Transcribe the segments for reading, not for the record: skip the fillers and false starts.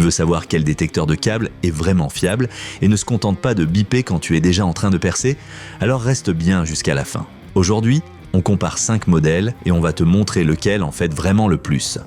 Tu veux savoir quel détecteur de câble est vraiment fiable et ne se contente pas de biper quand tu es déjà en train de percer? Alors reste bien jusqu'à la fin. Aujourd'hui, on compare 5 modèles et on va te montrer lequel en fait vraiment le plus.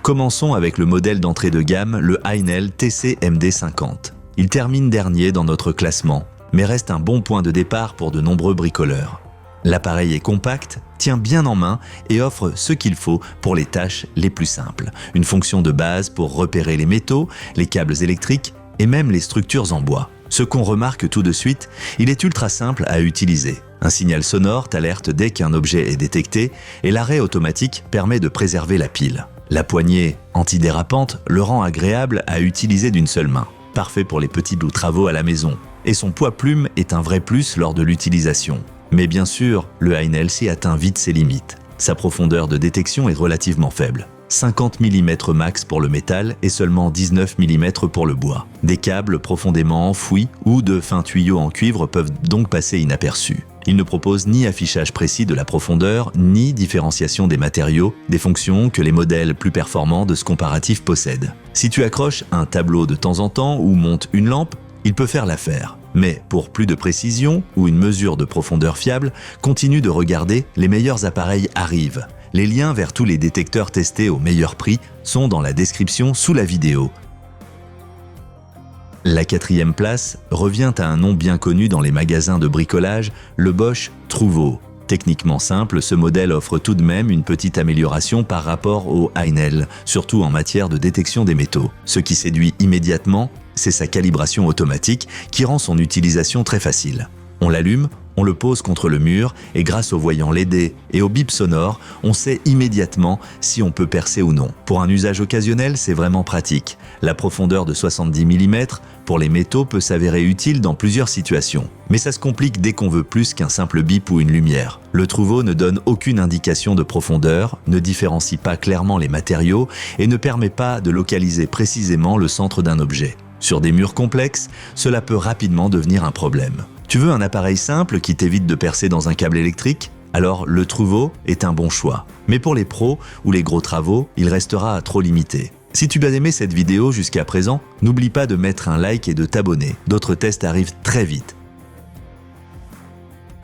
Commençons avec le modèle d'entrée de gamme, le Heinel TC-MD50. Il termine dernier dans notre classement, mais reste un bon point de départ pour de nombreux bricoleurs. L'appareil est compact, tient bien en main et offre ce qu'il faut pour les tâches les plus simples. Une fonction de base pour repérer les métaux, les câbles électriques et même les structures en bois. Ce qu'on remarque tout de suite, il est ultra simple à utiliser. Un signal sonore t'alerte dès qu'un objet est détecté et l'arrêt automatique permet de préserver la pile. La poignée antidérapante le rend agréable à utiliser d'une seule main. Parfait pour les petits travaux à la maison. Et son poids plume est un vrai plus lors de l'utilisation. Mais bien sûr, le Heinel s'y atteint vite ses limites. Sa profondeur de détection est relativement faible. 50 mm max pour le métal et seulement 19 mm pour le bois. Des câbles profondément enfouis ou de fins tuyaux en cuivre peuvent donc passer inaperçus. Il ne propose ni affichage précis de la profondeur, ni différenciation des matériaux, des fonctions que les modèles plus performants de ce comparatif possèdent. Si tu accroches un tableau de temps en temps ou montes une lampe, il peut faire l'affaire. Mais pour plus de précision ou une mesure de profondeur fiable, continue de regarder, les meilleurs appareils arrivent. Les liens vers tous les détecteurs testés au meilleur prix sont dans la description sous la vidéo. La 4e place revient à un nom bien connu dans les magasins de bricolage, le Bosch Trouveau. Techniquement simple, ce modèle offre tout de même une petite amélioration par rapport au Heinel, surtout en matière de détection des métaux. Ce qui séduit immédiatement, c'est sa calibration automatique qui rend son utilisation très facile. On l'allume, on le pose contre le mur et grâce au voyant LED et au bip sonore, on sait immédiatement si on peut percer ou non. Pour un usage occasionnel, c'est vraiment pratique. La profondeur de 70 mm pour les métaux peut s'avérer utile dans plusieurs situations. Mais ça se complique dès qu'on veut plus qu'un simple bip ou une lumière. Le Trouveau ne donne aucune indication de profondeur, ne différencie pas clairement les matériaux et ne permet pas de localiser précisément le centre d'un objet. Sur des murs complexes, cela peut rapidement devenir un problème. Tu veux un appareil simple qui t'évite de percer dans un câble électrique? Alors le Trouveau est un bon choix. Mais pour les pros ou les gros travaux, il restera trop limité. Si tu as aimé cette vidéo jusqu'à présent, n'oublie pas de mettre un like et de t'abonner. D'autres tests arrivent très vite.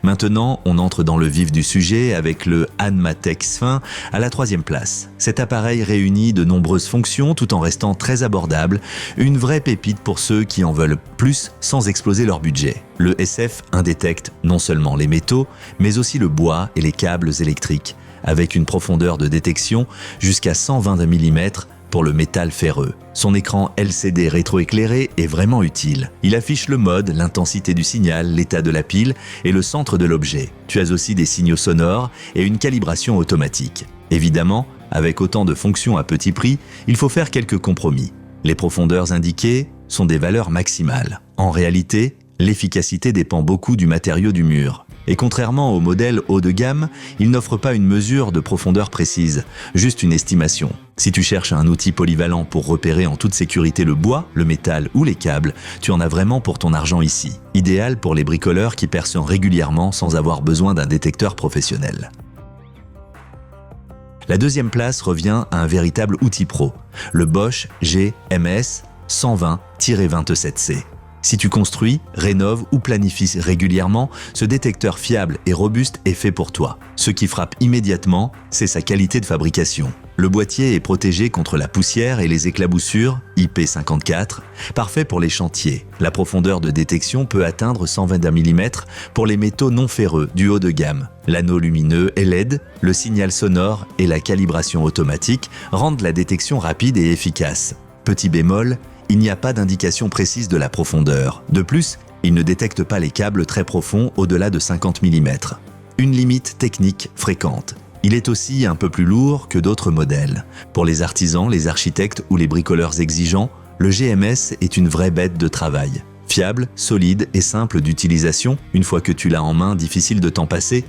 Maintenant, on entre dans le vif du sujet avec le Hanmatech Sphin à la 3e place. Cet appareil réunit de nombreuses fonctions tout en restant très abordable, une vraie pépite pour ceux qui en veulent plus sans exploser leur budget. Le SF1 détecte non seulement les métaux, mais aussi le bois et les câbles électriques, avec une profondeur de détection jusqu'à 120 mm pour le métal ferreux. Son écran LCD rétroéclairé est vraiment utile. Il affiche le mode, l'intensité du signal, l'état de la pile et le centre de l'objet. Tu as aussi des signaux sonores et une calibration automatique. Évidemment, avec autant de fonctions à petit prix, il faut faire quelques compromis. Les profondeurs indiquées sont des valeurs maximales. En réalité, l'efficacité dépend beaucoup du matériau du mur. Et contrairement au modèle haut de gamme, il n'offre pas une mesure de profondeur précise, juste une estimation. Si tu cherches un outil polyvalent pour repérer en toute sécurité le bois, le métal ou les câbles, tu en as vraiment pour ton argent ici. Idéal pour les bricoleurs qui percent régulièrement sans avoir besoin d'un détecteur professionnel. La 2e place revient à un véritable outil pro, le Bosch GMS 120-27C. Si tu construis, rénoves ou planifies régulièrement, ce détecteur fiable et robuste est fait pour toi. Ce qui frappe immédiatement, c'est sa qualité de fabrication. Le boîtier est protégé contre la poussière et les éclaboussures, IP54, parfait pour les chantiers. La profondeur de détection peut atteindre 120 mm pour les métaux non ferreux du haut de gamme. L'anneau lumineux et LED, le signal sonore et la calibration automatique rendent la détection rapide et efficace. Petit bémol, il n'y a pas d'indication précise de la profondeur. De plus, il ne détecte pas les câbles très profonds au-delà de 50 mm. Une limite technique fréquente. Il est aussi un peu plus lourd que d'autres modèles. Pour les artisans, les architectes ou les bricoleurs exigeants, le GMS est une vraie bête de travail. Fiable, solide et simple d'utilisation, une fois que tu l'as en main, difficile de t'en passer.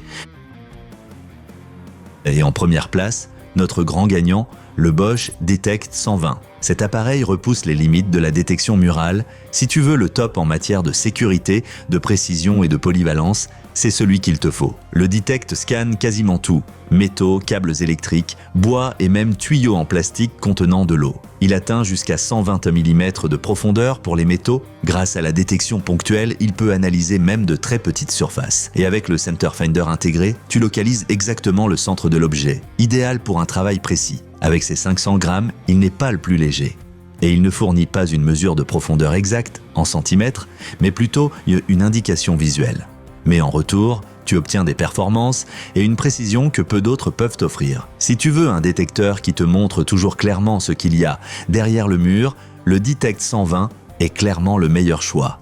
Et en première place, notre grand gagnant, le Bosch Detect 120. Cet appareil repousse les limites de la détection murale. Si tu veux le top en matière de sécurité, de précision et de polyvalence, c'est celui qu'il te faut. Le Detect scanne quasiment tout. Métaux, câbles électriques, bois et même tuyaux en plastique contenant de l'eau. Il atteint jusqu'à 120 mm de profondeur pour les métaux. Grâce à la détection ponctuelle, il peut analyser même de très petites surfaces. Et avec le Center Finder intégré, tu localises exactement le centre de l'objet. Idéal pour un travail précis. Avec ses 500 grammes, il n'est pas le plus léger. Et il ne fournit pas une mesure de profondeur exacte, en centimètres, mais plutôt une indication visuelle. Mais en retour, tu obtiens des performances et une précision que peu d'autres peuvent offrir. Si tu veux un détecteur qui te montre toujours clairement ce qu'il y a derrière le mur, le Detect 120 est clairement le meilleur choix.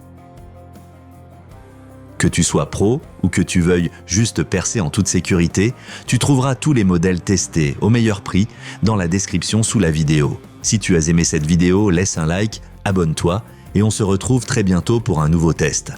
Que tu sois pro ou que tu veuilles juste percer en toute sécurité, tu trouveras tous les modèles testés au meilleur prix dans la description sous la vidéo. Si tu as aimé cette vidéo, laisse un like, abonne-toi et on se retrouve très bientôt pour un nouveau test.